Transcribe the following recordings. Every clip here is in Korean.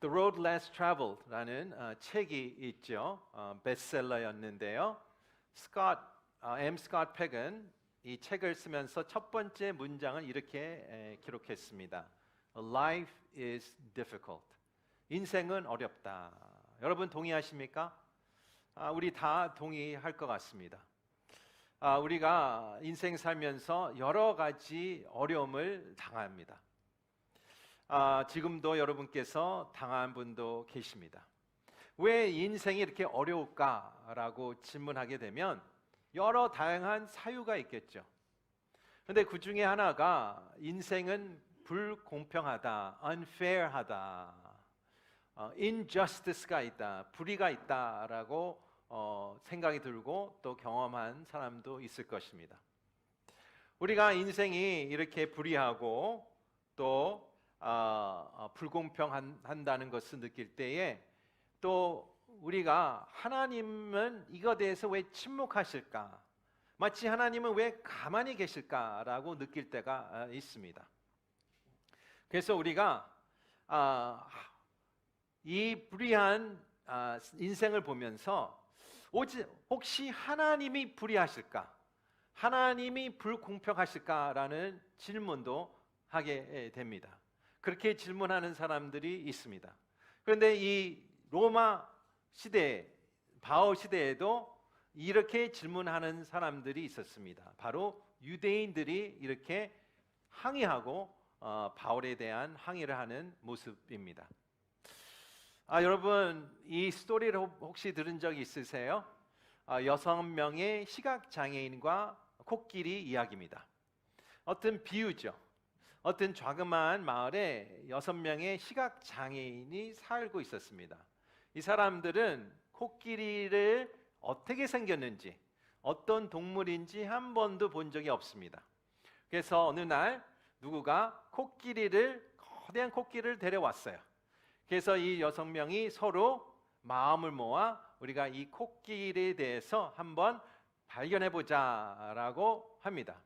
The Road Less Traveled라는 책이 있죠. 베스트셀러였는데요. 스콧 팩은 이 책을 쓰면서 첫 번째 문장을 이렇게 기록했습니다. Life is difficult. 인생은 어렵다. 여러분 동의하십니까? 우리 다 동의할 것 같습니다. 우리가 인생 살면서 여러 가지 어려움을 당합니다. 지금도 여러분께서 당한 분도 계십니다. 왜 인생이 이렇게 어려울까라고 질문하게 되면 여러 다양한 사유가 있겠죠. 그런데 그 중에 하나가 인생은 불공평하다, unfair하다, injustice가 있다, 불의가 있다라고 생각이 들고 또 경험한 사람도 있을 것입니다. 우리가 인생이 이렇게 불의하고 또 불공평한다는 것을 느낄 때에 또 우리가 하나님은 이거에 대해서 왜 침묵하실까? 마치 하나님은 왜 가만히 계실까라고 느낄 때가 있습니다. 그래서 우리가 이 불의한 인생을 보면서 혹시 하나님이 불의하실까? 하나님이 불공평하실까라는 질문도 하게 됩니다. 그렇게 질문하는 사람들이 있습니다. 그런데 이 로마 시대, 바울 시대에도 이렇게 질문하는 사람들이 있었습니다. 바로 유대인들이 이렇게 항의하고 바울에 대한 항의를 하는 모습입니다. 여러분 이 스토리를 혹시 들은 적 있으세요? 6명의 시각장애인과 코끼리 이야기입니다. 어떤 비유죠. 어떤 자그마한 마을에 6명의 시각장애인이 살고 있었습니다. 이 사람들은 코끼리를 어떻게 생겼는지, 어떤 동물인지 한 번도 본 적이 없습니다. 그래서 어느 날 누구가 거대한 코끼리를 데려왔어요. 그래서 이 6명이 서로 마음을 모아 우리가 이 코끼리에 대해서 한번 발견해보자라고 합니다.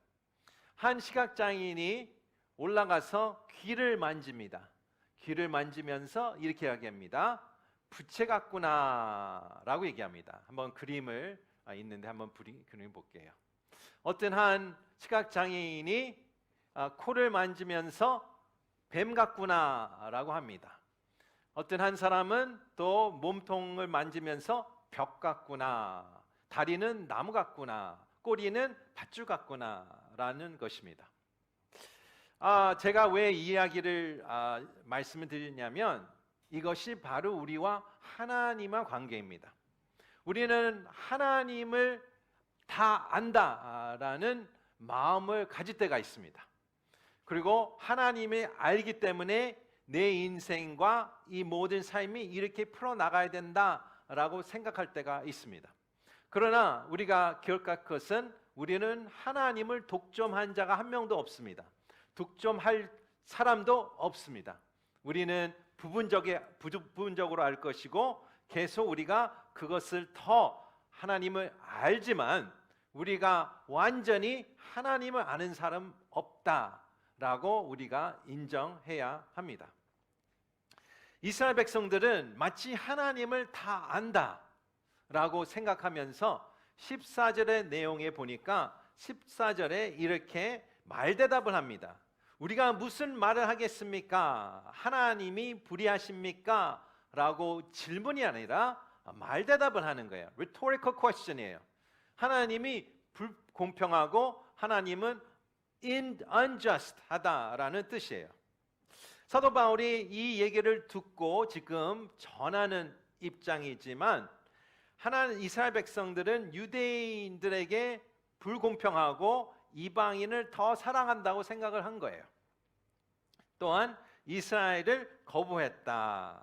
한 시각장애인이 올라가서 귀를 만집니다. 귀를 만지면서 이렇게 이야기합니다. 부채 같구나 라고 얘기합니다. 한번 그림을 있는데 한번 그림 볼게요. 어떤 한 시각장애인이 코를 만지면서 뱀 같구나 라고 합니다. 어떤 한 사람은 또 몸통을 만지면서 벽 같구나, 다리는 나무 같구나, 꼬리는 밧줄 같구나 라는 것입니다. 제가 왜 이 이야기를 말씀을 드리냐면 이것이 바로 우리와 하나님의 관계입니다. 우리는 하나님을 다 안다라는 마음을 가질 때가 있습니다. 그리고 하나님을 알기 때문에 내 인생과 이 모든 삶이 이렇게 풀어나가야 된다라고 생각할 때가 있습니다. 그러나 우리가 기억할 것은 우리는 하나님을 독점한 자가 한 명도 없습니다. 독점할 사람도 없습니다. 우리는 부분적으로 알 것이고 계속 우리가 그것을 더 하나님을 알지만 우리가 완전히 하나님을 아는 사람 없다라고 우리가 인정해야 합니다. 이스라엘 백성들은 마치 하나님을 다 안다라고 생각하면서 14절의 내용에 보니까 14절에 이렇게 말대답을 합니다. 우리가 무슨 말을 하겠습니까? 하나님이 불의하십니까? 라고 질문이 아니라 말대답을 하는 거예요. Rhetorical question이에요. 하나님이 불공평하고 하나님은 unjust 하다라는 뜻이에요. 사도 바울이 이 얘기를 듣고 지금 전하는 입장이지만 이스라엘 백성들은 유대인들에게 불공평하고 이방인을 더 사랑한다고 생각을 한 거예요. 또한 이스라엘을 거부했다.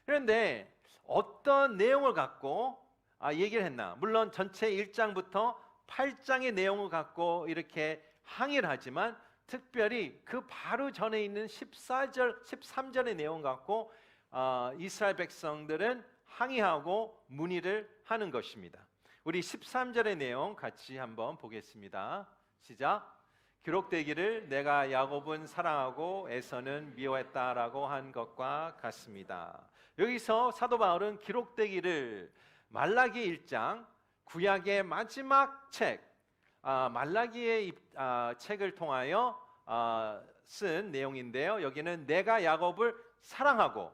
그런데 어떤 내용을 갖고 얘기를 했나? 물론 전체 1장부터 8장의 내용을 갖고 이렇게 항의를 하지만 특별히 그 바로 전에 있는 14절, 13절의 내용 갖고 이스라엘 백성들은 항의하고 문의를 하는 것입니다. 우리 13절의 내용 같이 한번 보겠습니다. 시작. 기록되기를 내가 야곱은 사랑하고 에서는 미워했다라고 한 것과 같습니다. 여기서 사도 바울은 기록되기를 말라기 1장 구약의 마지막 책 말라기의 책을 통하여 쓴 내용인데요. 여기는 내가 야곱을 사랑하고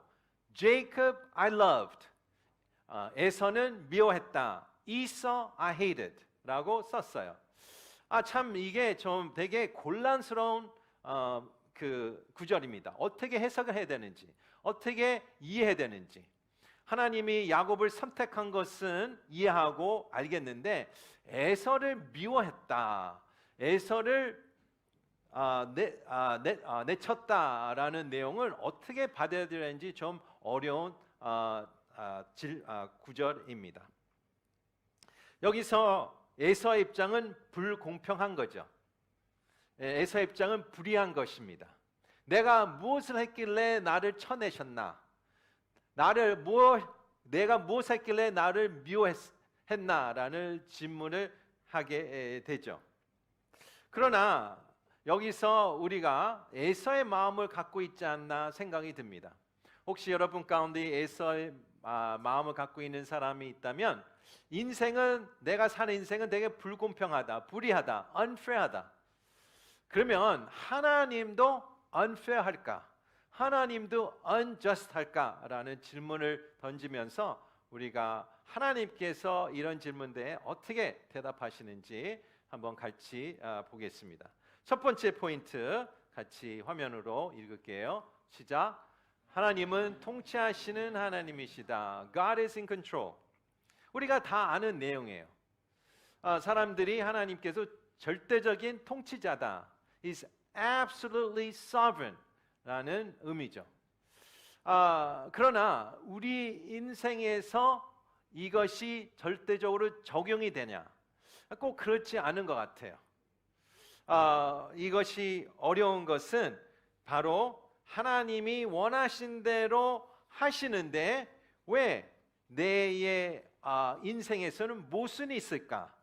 Jacob I loved 에서는 미워했다 Esau I hated 라고 썼어요. 참 이게 좀 되게 곤란스러운 그 구절입니다. 어떻게 해석을 해야 되는지, 어떻게 이해해야 되는지. 하나님이 야곱을 선택한 것은 이해하고 알겠는데 에서를 미워했다, 에서를 내쳤다라는 내용을 어떻게 받아들여야하는지 좀 어려운 구절입니다. 여기서 에서의 입장은 불공평한 거죠. 에서의 입장은 불의한 것입니다. 내가 무엇을 했길래 나를 쳐내셨나? 내가 무엇을 했길래 나를 미워했나라는 질문을 하게 되죠. 그러나 여기서 우리가 에서의 마음을 갖고 있지 않나 생각이 듭니다. 혹시 여러분 가운데 에서의 마음을 갖고 있는 사람이 있다면 내가 사는 인생은 되게 불공평하다, 불의하다, unfair하다. 그러면 하나님도 unfair할까? 하나님도 unjust할까라는 질문을 던지면서 우리가 하나님께서 이런 질문에 어떻게 대답하시는지 한번 같이 보겠습니다. 첫 번째 포인트 같이 화면으로 읽을게요. 시작. 하나님은 통치하시는 하나님이시다. God is in control. 우리가 다 아는 내용이에요. 사람들이 하나님께서 절대적인 통치자다. Is absolutely sovereign 라는 의미죠. 그러나 우리 인생에서 이것이 절대적으로 적용이 되냐? 꼭 그렇지 않은 것 같아요. 이것이 어려운 것은 바로 하나님이 원하신 대로 하시는데 왜 내 인생에서는 모순이 있을까?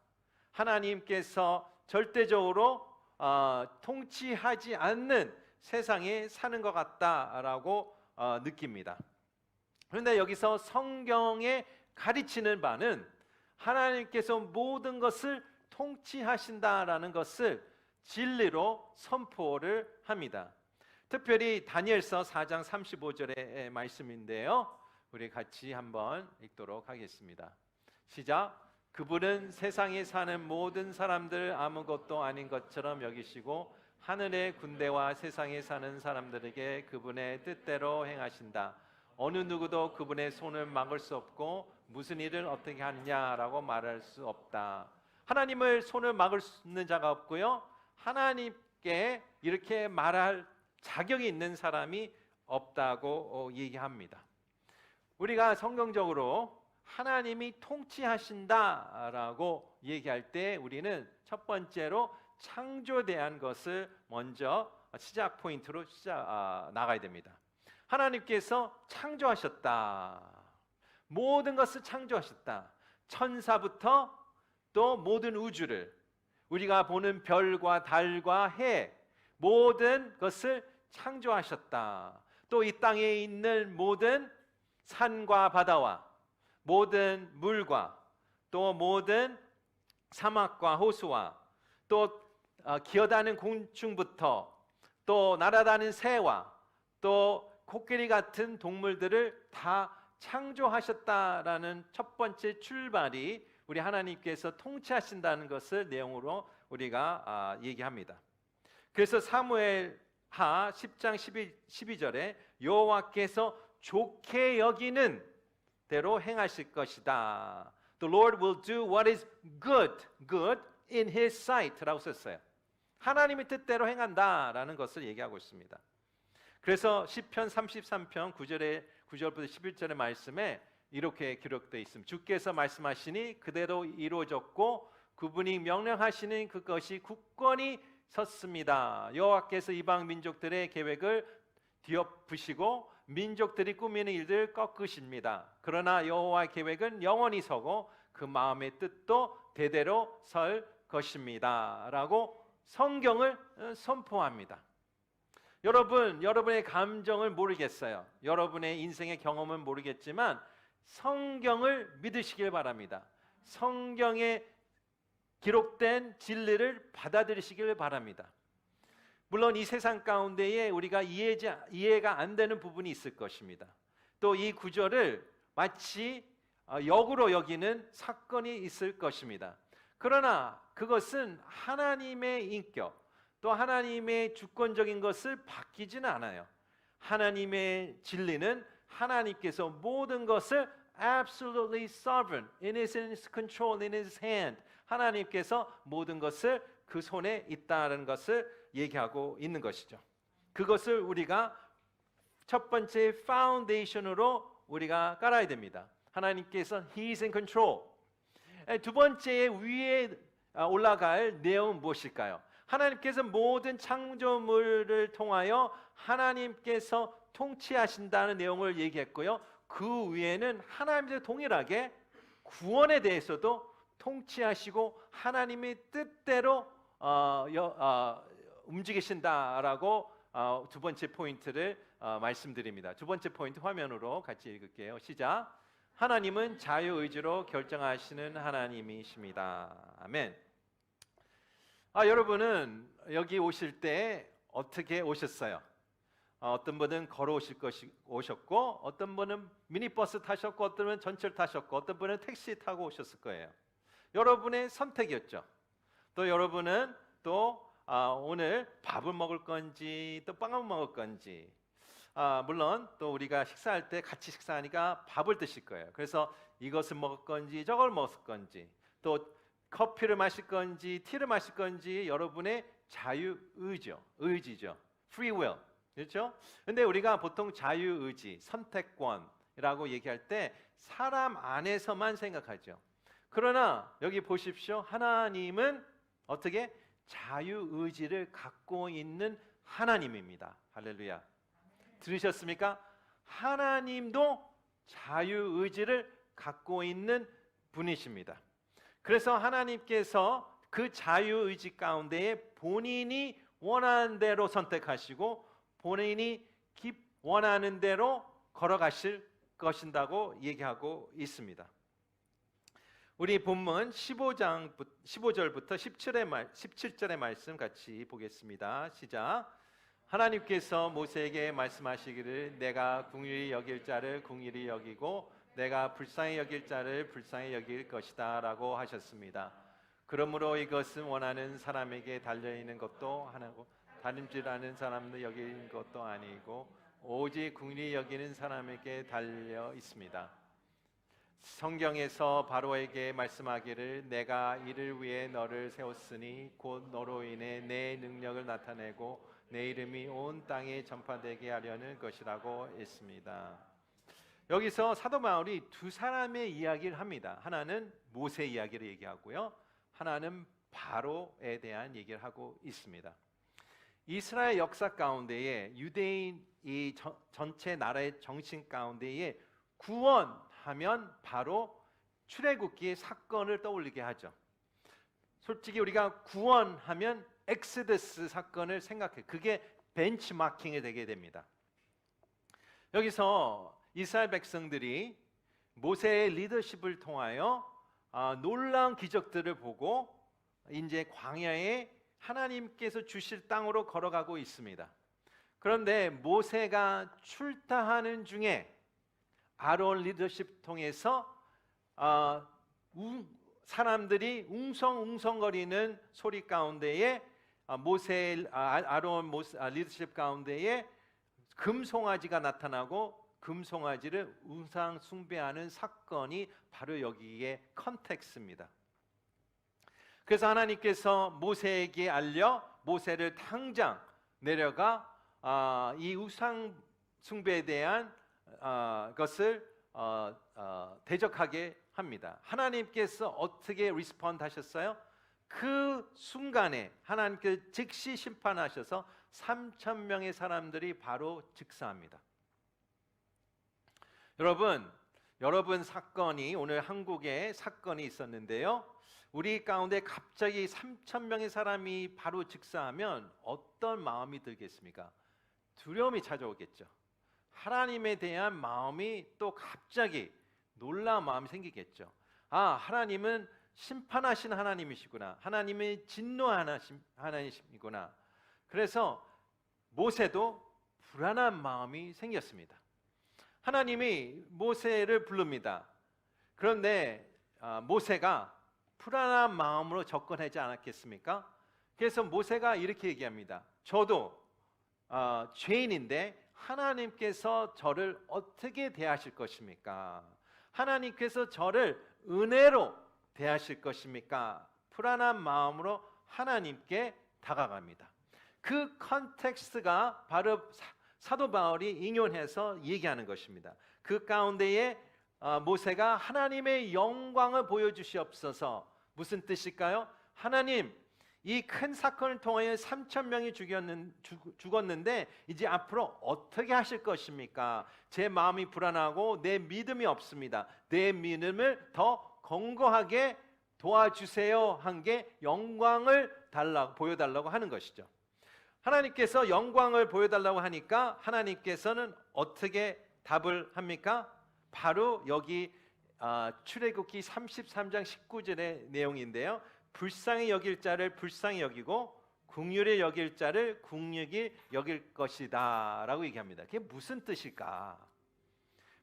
하나님께서 절대적으로 통치하지 않는 세상에 사는 것 같다라고 느낍니다. 그런데 여기서 성경에 가르치는 바는 하나님께서 모든 것을 통치하신다라는 것을 진리로 선포를 합니다. 특별히 다니엘서 4장 35절의 말씀인데요. 우리 같이 한번 읽도록 하겠습니다. 시작. 그분은 세상에 사는 모든 사람들 아무것도 아닌 것처럼 여기시고 하늘의 군대와 세상에 사는 사람들에게 그분의 뜻대로 행하신다. 어느 누구도 그분의 손을 막을 수 없고 무슨 일을 어떻게 하느냐라고 말할 수 없다. 하나님을 손을 막을 수 있는 자가 없고요. 하나님께 이렇게 말할 자격이 있는 사람이 없다고 얘기합니다. 우리가 성경적으로 하나님이 통치하신다라고 얘기할 때 우리는 첫 번째로 창조에 대한 것을 먼저 시작 포인트로 나가야 됩니다. 하나님께서 창조하셨다. 모든 것을 창조하셨다. 천사부터 또 모든 우주를, 우리가 보는 별과 달과 해, 모든 것을 창조하셨다. 또 이 땅에 있는 모든 산과 바다와 모든 물과 또 모든 사막과 호수와 또 기어다니는 곤충부터 또 날아다니는 새와 또 코끼리 같은 동물들을 다 창조하셨다라는 첫 번째 출발이 우리 하나님께서 통치하신다는 것을 내용으로 우리가 얘기합니다. 그래서 사무엘하 10장 12절에 여호와께서 좋게 여기는 대로 행하실 것이다. The Lord will do what is good in His sight라고 썼어요. 하나님의 뜻대로 행한다라는 것을 얘기하고 있습니다. 그래서 시편 33편 9절부터 11절의 말씀에 이렇게 기록되어 있습니다. 주께서 말씀하시니 그대로 이루어졌고 그분이 명령하시는 그것이 굳건히 섰습니다. 여호와께서 이방 민족들의 계획을 뒤엎으시고 민족들이 꾸미는 일들 꺾으십니다. 그러나 여호와의 계획은 영원히 서고 그 마음의 뜻도 대대로 설 것입니다 라고 성경을 선포합니다. 여러분, 여러분의 감정을 모르겠어요. 여러분의 인생의 경험은 모르겠지만 성경을 믿으시길 바랍니다. 성경에 기록된 진리를 받아들이시길 바랍니다. 물론 이 세상 가운데에 우리가 이해가 안 되는 부분이 있을 것입니다. 또 이 구절을 마치 역으로 여기는 사건이 있을 것입니다. 그러나 그것은 하나님의 인격, 또 하나님의 주권적인 것을 바뀌지는 않아요. 하나님의 진리는 하나님께서 모든 것을 absolutely sovereign, in His control, in His hand. 하나님께서 모든 것을 그 손에 있다는 것을 얘기하고 있는 것이죠. 그것을 우리가 첫 번째 파운데이션으로 우리가 깔아야 됩니다. 하나님께서 He is in control. 두 번째 위에 올라갈 내용은 무엇일까요? 하나님께서 모든 창조물을 통하여 하나님께서 통치하신다는 내용을 얘기했고요. 그 위에는 하나님과 동일하게 구원에 대해서도 통치하시고 하나님의 뜻대로 움직이신다라고 두 번째 포인트를 말씀드립니다. 두 번째 포인트 화면으로 같이 읽을게요. 시작. 하나님은 자유의지로 결정하시는 하나님이십니다. 아멘. 여러분은 여기 오실 때 어떻게 오셨어요? 어떤 분은 걸어 오셨고, 어떤 분은 미니버스 타셨고, 어떤 분은 전철 타셨고, 어떤 분은 택시 타고 오셨을 거예요. 여러분의 선택이었죠. 또 여러분은 또 오늘 밥을 먹을 건지 또 빵을 먹을 건지, 물론 또 우리가 식사할 때 같이 식사하니까 밥을 드실 거예요. 그래서 이것을 먹을 건지 저걸 먹을 건지, 또 커피를 마실 건지 티를 마실 건지 여러분의 자유의지죠. free will. 그렇죠? 근데 우리가 보통 자유의지, 선택권이라고 얘기할 때 사람 안에서만 생각하죠. 그러나 여기 보십시오. 하나님은 어떻게 자유의지를 갖고 있는 하나님입니다. 할렐루야. 들으셨습니까? 하나님도 자유의지를 갖고 있는 분이십니다. 그래서 하나님께서 그 자유의지 가운데에 본인이 원하는 대로 선택하시고 본인이 원하는 대로 걸어가실 것인다고 얘기하고 있습니다. 우리 본문 15절부터 17절의 말씀 같이 보겠습니다. 시작. 하나님께서 모세에게 말씀하시기를 내가 긍휼히 여길 자를 긍휼히 여기고 내가 불쌍히 여길 자를 불쌍히 여길 것이다 라고 하셨습니다. 그러므로 이것은 원하는 사람에게 달려있는 것도 하나고 다름질하는 사람도 여기는 것도 아니고 오직 긍휼히 여기는 사람에게 달려 있습니다. 성경에서 바로에게 말씀하기를 내가 이를 위해 너를 세웠으니 곧 너로 인해 내 능력을 나타내고 내 이름이 온 땅에 전파되게 하려는 것이라고 했습니다. 여기서 사도 바울이 두 사람의 이야기를 합니다. 하나는 모세 이야기를 얘기하고요. 하나는 바로에 대한 얘기를 하고 있습니다. 이스라엘 역사 가운데에 유대인 이 전체 나라의 정신 가운데에 구원하면 바로 출애굽기의 사건을 떠올리게 하죠. 솔직히 우리가 구원하면 엑스더스 사건을 생각해. 그게 벤치마킹이 되게 됩니다. 여기서 이스라엘 백성들이 모세의 리더십을 통하여 놀라운 기적들을 보고 이제 광야에 하나님께서 주실 땅으로 걸어가고 있습니다. 그런데 모세가 출타하는 중에 아론 리더십 통해서 사람들이 웅성웅성거리는 소리 가운데에 아론 리더십 가운데에 금송아지가 나타나고 금송아지를 우상 숭배하는 사건이 바로 여기에 컨텍스트입니다. 그래서 하나님께서 모세에게 알려 모세를 당장 내려가 이 우상 숭배에 대한 것을 대적하게 합니다. 하나님께서 어떻게 리스폰드 하셨어요? 그 순간에 하나님께서 즉시 심판하셔서 3,000명의 사람들이 바로 즉사합니다. 여러분, 여러분 사건이 오늘 한국에 사건이 있었는데요. 우리 가운데 갑자기 3천 명의 사람이 바로 즉사하면 어떤 마음이 들겠습니까? 두려움이 찾아오겠죠. 하나님에 대한 마음이 또 갑자기 놀라운 마음이 생기겠죠. 아, 하나님은 심판하신 하나님이시구나. 하나님의 진노하신 하나님이시구나. 그래서 모세도 불안한 마음이 생겼습니다. 하나님이 모세를 부릅니다. 그런데 모세가 불안한 마음으로 접근하지 않았겠습니까? 그래서 모세가 이렇게 얘기합니다. 저도 죄인인데 하나님께서 저를 어떻게 대하실 것입니까? 하나님께서 저를 은혜로 대하실 것입니까? 불안한 마음으로 하나님께 다가갑니다. 그 컨텍스트가 바로 사도 바울이 인용해서 얘기하는 것입니다. 그 가운데에 모세가 하나님의 영광을 보여주시옵소서. 무슨 뜻일까요? 하나님, 이 큰 사건을 통하여 3천 명이 죽었는데 이제 앞으로 어떻게 하실 것입니까? 제 마음이 불안하고 내 믿음이 없습니다. 내 믿음을 더 견고하게 도와주세요 한 게 영광을 보여달라고 하는 것이죠. 하나님께서 영광을 보여달라고 하니까 하나님께서는 어떻게 답을 합니까? 바로 여기 출애굽기 33장 19절의 내용인데요. 불쌍히 여길 자를 불쌍히 여기고 긍휼히 여길 자를 긍휼히 여길 것이다 라고 얘기합니다. 그게 무슨 뜻일까?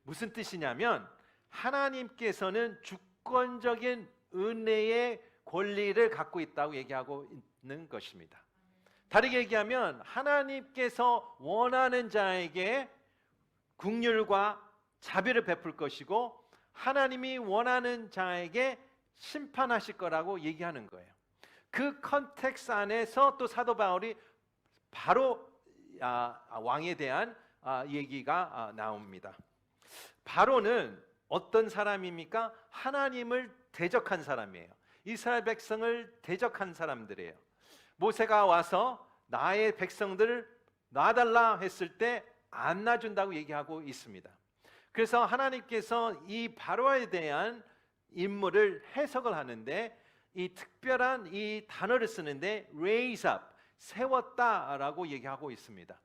무슨 뜻이냐면 하나님께서는 주권적인 은혜의 권리를 갖고 있다고 얘기하고 있는 것입니다. 다르게 얘기하면 하나님께서 원하는 자에게 긍휼과 자비를 베풀 것이고 하나님이 원하는 자에게 심판하실 거라고 얘기하는 거예요. 그 컨텍스트 안에서 또 사도 바울이 바로 왕에 대한 얘기가 나옵니다. 바로는 어떤 사람입니까? 하나님을 대적한 사람이에요. 이스라엘 백성을 대적한 사람들이에요. 모세가 와서 나의 백성들을 놔달라 했을 때 안 놔준다고 얘기하고 있습니다. 그래서 하나님께서 이 바로에 대한 인물을 해석을 하는데 이 특별한 이 단어를 쓰는데 raise up, 세웠다라고 얘기하고 있습니다.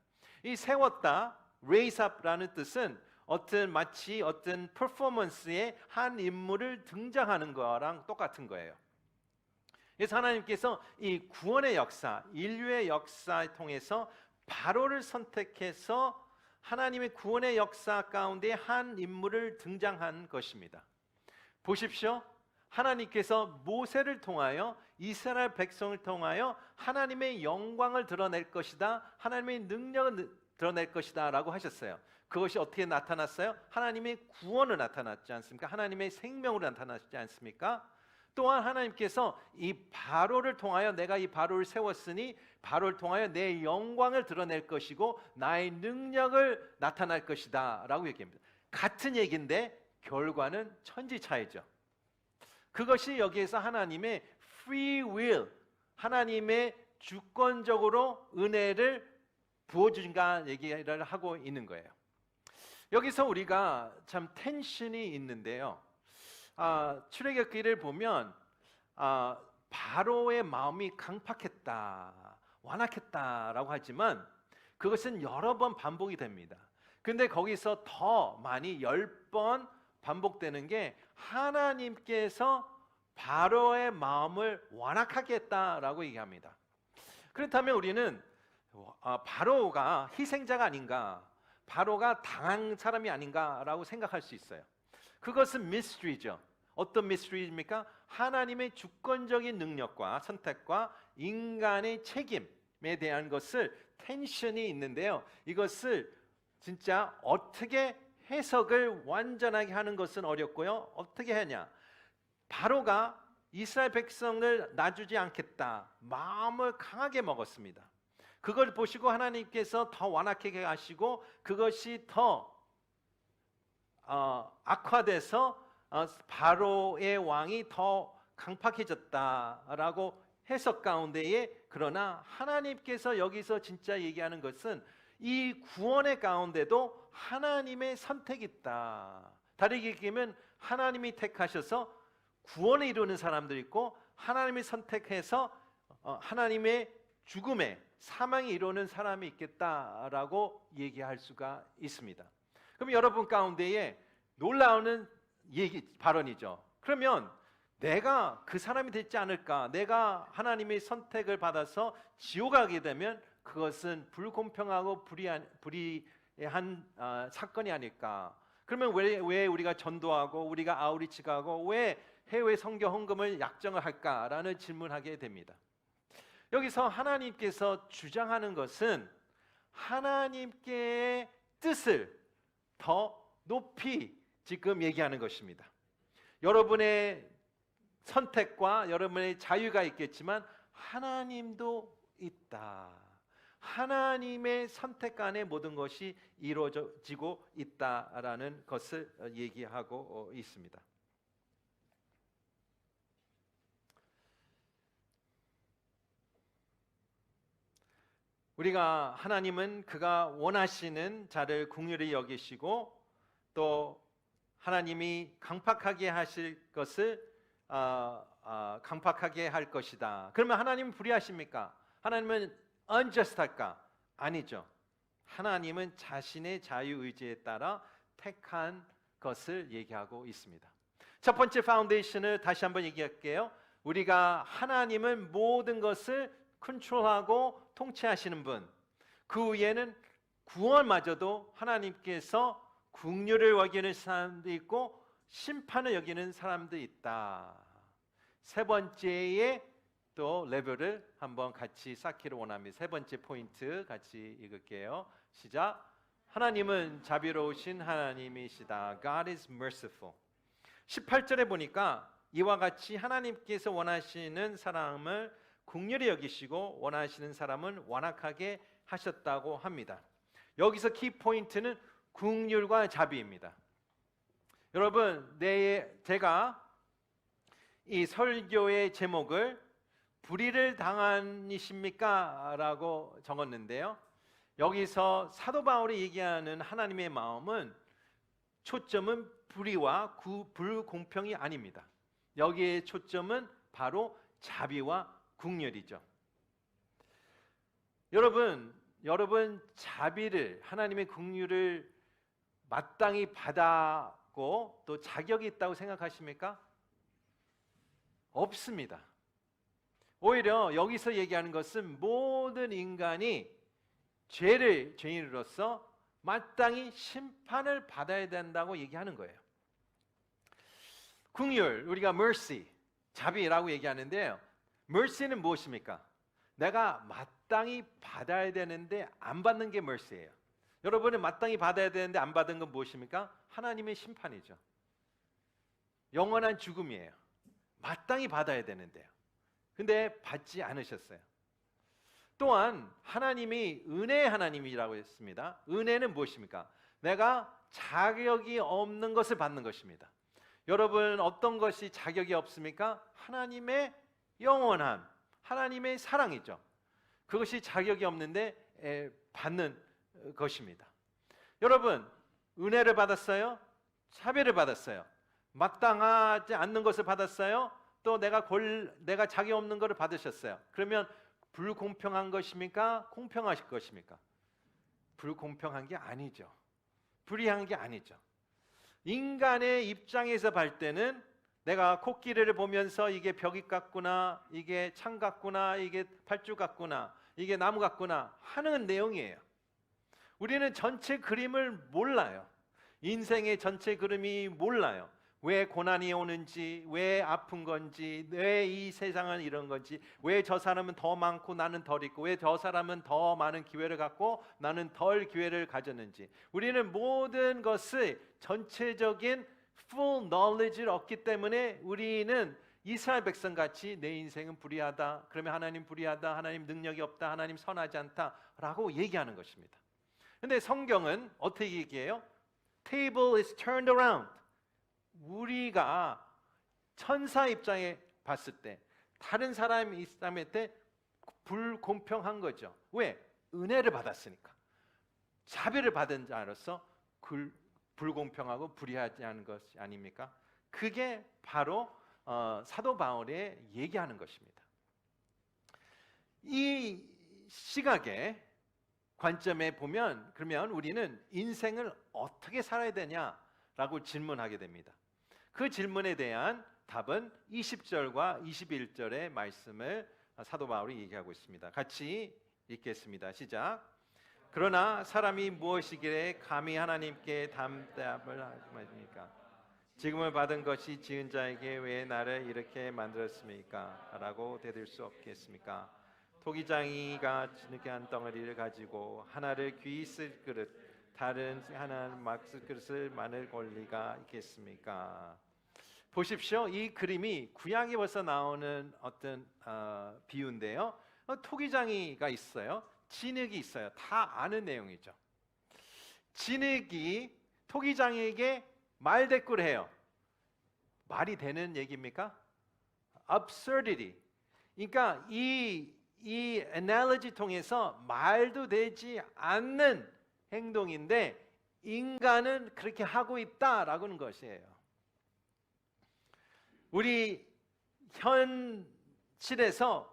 이 세웠다, raise up라는 뜻은 마치 어떤 퍼포먼스의 한 인물을 등장하는 거랑 똑같은 거예요. 그래서 하나님께서 이 구원의 역사, 인류의 역사를 통해서 바로를 선택해서 하나님의 구원의 역사 가운데 한 인물을 등장한 것입니다. 보십시오. 하나님께서 모세를 통하여 이스라엘 백성을 통하여 하나님의 영광을 드러낼 것이다. 하나님의 능력을 드러낼 것이다 라고 하셨어요. 그것이 어떻게 나타났어요? 하나님의 구원을 나타났지 않습니까? 하나님의 생명으로 나타났지 않습니까? 또한 하나님께서 이 바로를 통하여 내가 이 바로를 세웠으니 바로를 통하여 내 영광을 드러낼 것이고 나의 능력을 나타날 것이다 라고 얘기합니다. 같은 얘기인데 결과는 천지차이죠. 그것이 여기에서 하나님의 free will, 하나님의 주권적으로 은혜를 부어준가 얘기를 하고 있는 거예요. 여기서 우리가 참 텐션이 있는데요. 출애굽기를 보면 바로의 마음이 강팍했다, 완악했다라고 하지만 그것은 여러 번 반복이 됩니다. 근데 거기서 더 많이 10번 반복되는 게 하나님께서 바로의 마음을 완악하게 했다라고 얘기합니다. 그렇다면 우리는 바로가 희생자가 아닌가, 바로가 당한 사람이 아닌가라고 생각할 수 있어요. 그것은 미스터리죠. 어떤 미스터리입니까? 하나님의 주권적인 능력과 선택과 인간의 책임에 대한 것을 텐션이 있는데요. 이것을 진짜 어떻게 해석을 완전하게 하는 것은 어렵고요. 어떻게 하냐? 바로가 이스라엘 백성을 놔주지 않겠다 마음을 강하게 먹었습니다. 그걸 보시고 하나님께서 더 완악하게 하시고 그것이 더 악화돼서 바로의 왕이 더 강팍해졌다라고 해석 가운데에, 그러나 하나님께서 여기서 진짜 얘기하는 것은 이 구원의 가운데도 하나님의 선택이 있다. 다르게 얘기하면 하나님이 택하셔서 구원을 이루는 사람들이 있고 하나님이 선택해서 하나님의 죽음에 사망에 이루는 사람이 있겠다라고 얘기할 수가 있습니다. 그럼 여러분 가운데에 놀라운 발언이죠. 그러면 내가 그 사람이 되지 않을까? 내가 하나님의 선택을 받아서 지옥 가게 되면 그것은 불공평하고 불의한 사건이 아닐까? 그러면 왜 우리가 전도하고 우리가 아우리치 가고 왜 해외 선교 헌금을 약정을 할까라는 질문하게 됩니다. 여기서 하나님께서 주장하는 것은 하나님께의 뜻을 더 높이 지금 얘기하는 것입니다. 여러분의 선택과 여러분의 자유가 있겠지만 하나님도 있다. 하나님의 선택 안에 모든 것이 이루어지고 있다라는 것을 얘기하고 있습니다. 우리가 하나님은 그가 원하시는 자를 긍휼히 여기시고 또 하나님이 강팍하게 하실 것을 강팍하게 할 것이다. 그러면 하나님은 불의하십니까? 하나님은 unjust할까? 아니죠. 하나님은 자신의 자유의지에 따라 택한 것을 얘기하고 있습니다. 첫 번째 파운데이션을 다시 한번 얘기할게요. 우리가 하나님은 모든 것을 컨트롤하고 통치하시는 분, 그 위에는 구원마저도 하나님께서 긍휼을 여기는 사람도 있고 심판을 여기는 사람도 있다. 세 번째의 또 레벨을 한번 같이 쌓기를 원합니다. 세 번째 포인트 같이 읽을게요. 시작. 하나님은 자비로우신 하나님이시다. God is merciful. 18절에 보니까 이와 같이 하나님께서 원하시는 사람을 긍휼히 여기시고 원하시는 사람은 완악하게 하셨다고 합니다. 여기서 키포인트는 긍휼과 자비입니다. 여러분, 제가 이 설교의 제목을 불의를 당하십니까? 라고 적었는데요. 여기서 사도 바울이 얘기하는 하나님의 마음은 초점은 불의와 불공평이 아닙니다. 여기에 초점은 바로 자비와 긍휼이죠. 여러분 자비를 하나님의 긍휼을 마땅히 받았고 또 자격이 있다고 생각하십니까? 없습니다. 오히려 여기서 얘기하는 것은 모든 인간이 죄인으로서 마땅히 심판을 받아야 된다고 얘기하는 거예요. 긍휼, 우리가 mercy, 자비라고 얘기하는데요. mercy는 무엇입니까? 내가 마땅히 받아야 되는데 안 받는 게 mercy예요. 여러분은 마땅히 받아야 되는데 안 받은 건 무엇입니까? 하나님의 심판이죠. 영원한 죽음이에요. 마땅히 받아야 되는데요. 근데 받지 않으셨어요. 또한 하나님이 은혜의 하나님이라고 했습니다. 은혜는 무엇입니까? 내가 자격이 없는 것을 받는 것입니다. 여러분 어떤 것이 자격이 없습니까? 하나님의 영원함, 하나님의 사랑이죠. 그것이 자격이 없는데 받는 것입니다. 여러분 은혜를 받았어요? 자비를 받았어요? 마땅하지 않는 것을 받았어요? 또 내가 자격 없는 것을 받으셨어요. 그러면 불공평한 것입니까? 공평하실 것입니까? 불공평한 게 아니죠. 불의한 게 아니죠. 인간의 입장에서 볼 때는 내가 코끼리를 보면서 이게 벽이 같구나, 이게 창 같구나, 이게 팥죽 같구나, 이게 나무 같구나 하는 내용이에요. 우리는 전체 그림을 몰라요. 인생의 전체 그림이 몰라요. 왜 고난이 오는지, 왜 아픈 건지, 왜 이 세상은 이런 건지, 왜 저 사람은 더 많고 나는 덜 있고, 왜 저 사람은 더 많은 기회를 갖고 나는 덜 기회를 가졌는지, 우리는 모든 것을 전체적인 full knowledge를 얻기 때문에 우리는 이스라엘 백성 같이 내 인생은 불의하다, 그러면 하나님 불의하다, 하나님 능력이 없다, 하나님 선하지 않다라고 얘기하는 것입니다. 근데 성경은 어떻게 얘기해요? Table is turned around. 우리가 천사 입장에 봤을 때 다른 사람이 있을 때 불공평한 거죠. 왜? 은혜를 받았으니까. 자비를 받은 자로서 불공평하고 불의하지 않은 것이 아닙니까? 그게 바로 사도 바울의 얘기하는 것입니다. 이 시각의 관점에 보면 그러면 우리는 인생을 어떻게 살아야 되냐라고 질문하게 됩니다. 그 질문에 대한 답은 20절과 21절의 말씀을 사도 바울이 얘기하고 있습니다. 같이 읽겠습니다. 시작. 그러나 사람이 무엇이기에 감히 하나님께 담답을 하십니까? 지금을 받은 것이 지은 자에게 왜 나를 이렇게 만들었습니까? 라고 대들 수 없겠습니까? 토기장이가 진흙한 덩어리를 가지고 하나를 귀히 쓸 그릇, 다른 하나는 막 쓸 그릇을 만들 권리가 있겠습니까? 보십시오. 이 그림이 구약에 벌써 나오는 어떤 비유인데요. 토기장이가 있어요. 진흙이 있어요. 다 아는 내용이죠. 진흙이 토기장이에게 말대꾸를 해요. 말이 되는 얘기입니까? absurdity. 그러니까 이 analogy 통해서 말도 되지 않는 행동인데 인간은 그렇게 하고 있다라고는 것이에요. 우리 현실에서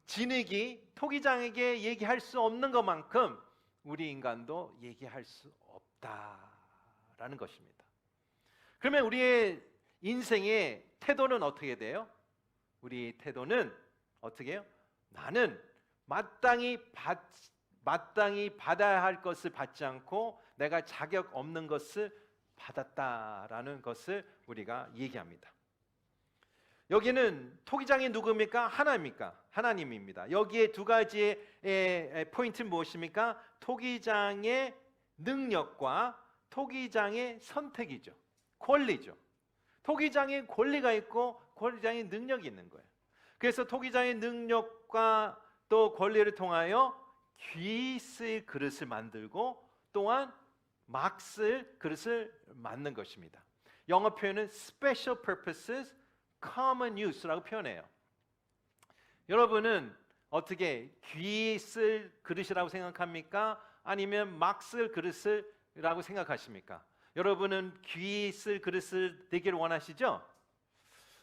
진흙이 토기장에게 얘기할 수 없는 것만큼 우리 인간도 얘기할 수 없다라는 것입니다. 그러면 우리의 인생의 태도는 어떻게 돼요? 우리 태도는 어떻게 해요? 나는 마땅히 받아야 할 것을 받지 않고 내가 자격 없는 것을 받았다라는 것을 우리가 얘기합니다. 여기는 토기장이 누굽니까? 하나입니까? 하나님입니다. 여기에 두 가지의 포인트는 무엇입니까? 토기장의 능력과 토기장의 선택이죠. 권리죠. 토기장의 권리가 있고 토기장의 능력이 있는 거예요. 그래서 토기장의 능력과 또 권리를 통하여 귀 쓸 그릇을 만들고 또한 막 쓸 그릇을 만든 것입니다. 영어 표현은 special purposes, common use라고 표현해요. 여러분은 어떻게 귀 쓸 그릇이라고 생각합니까? 아니면 막 쓸 그릇이라고 생각하십니까? 여러분은 귀 쓸 그릇을 되기를 원하시죠?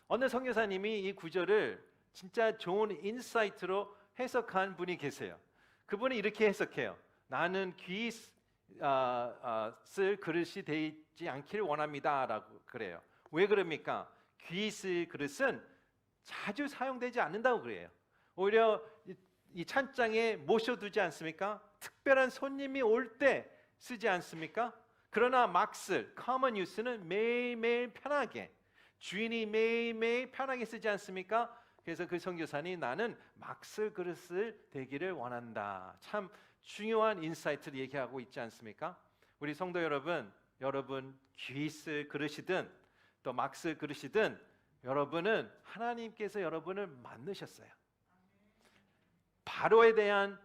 어느 선교사님이 이 구절을 진짜 좋은 인사이트로 해석한 분이 계세요. 그분이 이렇게 해석해요. 나는 귀 쓸 그릇이 되지 않기를 원합니다라고 그래요. 왜 그럽니까? 귀 쓸 그릇은 자주 사용되지 않는다고 그래요. 오히려 이 찬장에 모셔두지 않습니까? 특별한 손님이 올 때 쓰지 않습니까? 그러나 막 쓸 common use는 매일매일 편하게 주인이 매일매일 편하게 쓰지 않습니까? 그래서 그 선교사님 나는 막 쓸 그릇을 되기를 원한다. 참 중요한 인사이트를 얘기하고 있지 않습니까? 우리 성도 여러분, 여러분 귀 쓸 그릇이든 또 막 쓸 그릇이든 여러분은 하나님께서 여러분을 만드셨어요. 바로에 대한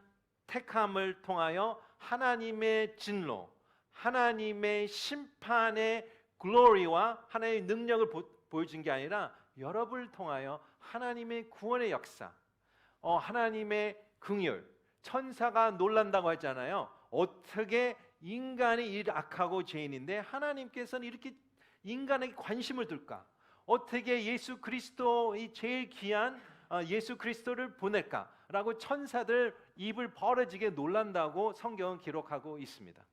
택함을 통하여 하나님의 진로, 하나님의 심판의 글로리와 하나님의 능력을 보여준 게 아니라 여러분을 통하여 하나님의 구원의 역사, 하나님의 긍휼, 천사가 놀란다고 했잖아요. 어떻게 인간이 악하고 죄인인데 하나님께서는 이렇게 인간에게 관심을 둘까? 어떻게 예수 그리스도의 제일 귀한 예수 그리스도를 보낼까라고 천사들 입을 벌어지게 놀란다고 성경은 기록하고 있습니다.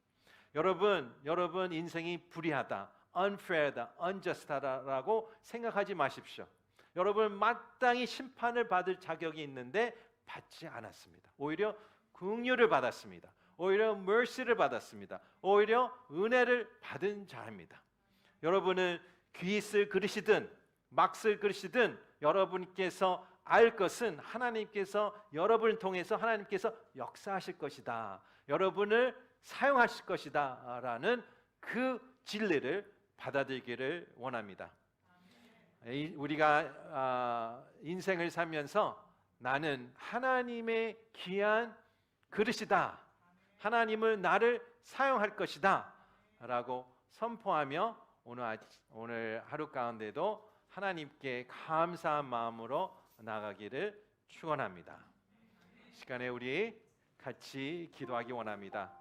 여러분 인생이 불의하다, unfair다, unjust하다라고 생각하지 마십시오. 여러분 마땅히 심판을 받을 자격이 있는데 받지 않았습니다. 오히려 긍휼을 받았습니다. 오히려 mercy를 받았습니다. 오히려 은혜를 받은 자입니다. 여러분은 귀 쓸 그릇이든 막 쓸 그릇이든 여러분께서 알 것은 하나님께서 여러분을 통해서 하나님께서 역사하실 것이다. 여러분을 사용하실 것이다 라는 그 진리를 받아들이기를 원합니다. 우리가 인생을 살면서 나는 하나님의 귀한 그릇이다. 하나님을 나를 사용할 것이다 라고 선포하며 오늘 하루 가운데도 하나님께 감사한 마음으로 나가기를 축원합니다. 시간에 우리 같이 기도하기 원합니다.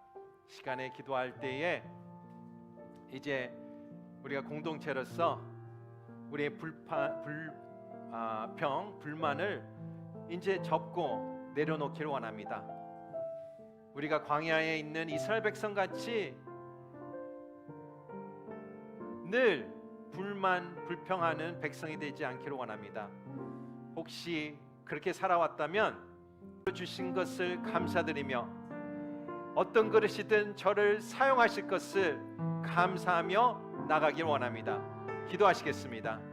시간에 기도할 때에 이제 우리가 공동체로서 우리의 불만을 이제 접고 내려놓기를 원합니다. 우리가 광야에 있는 이스라엘 백성 같이 늘 불평하는 백성이 되지 않기를 원합니다. 혹시 그렇게 살아왔다면 주신 것을 감사드리며 어떤 그릇이든 저를 사용하실 것을 감사하며 나가길 원합니다. 기도하시겠습니다.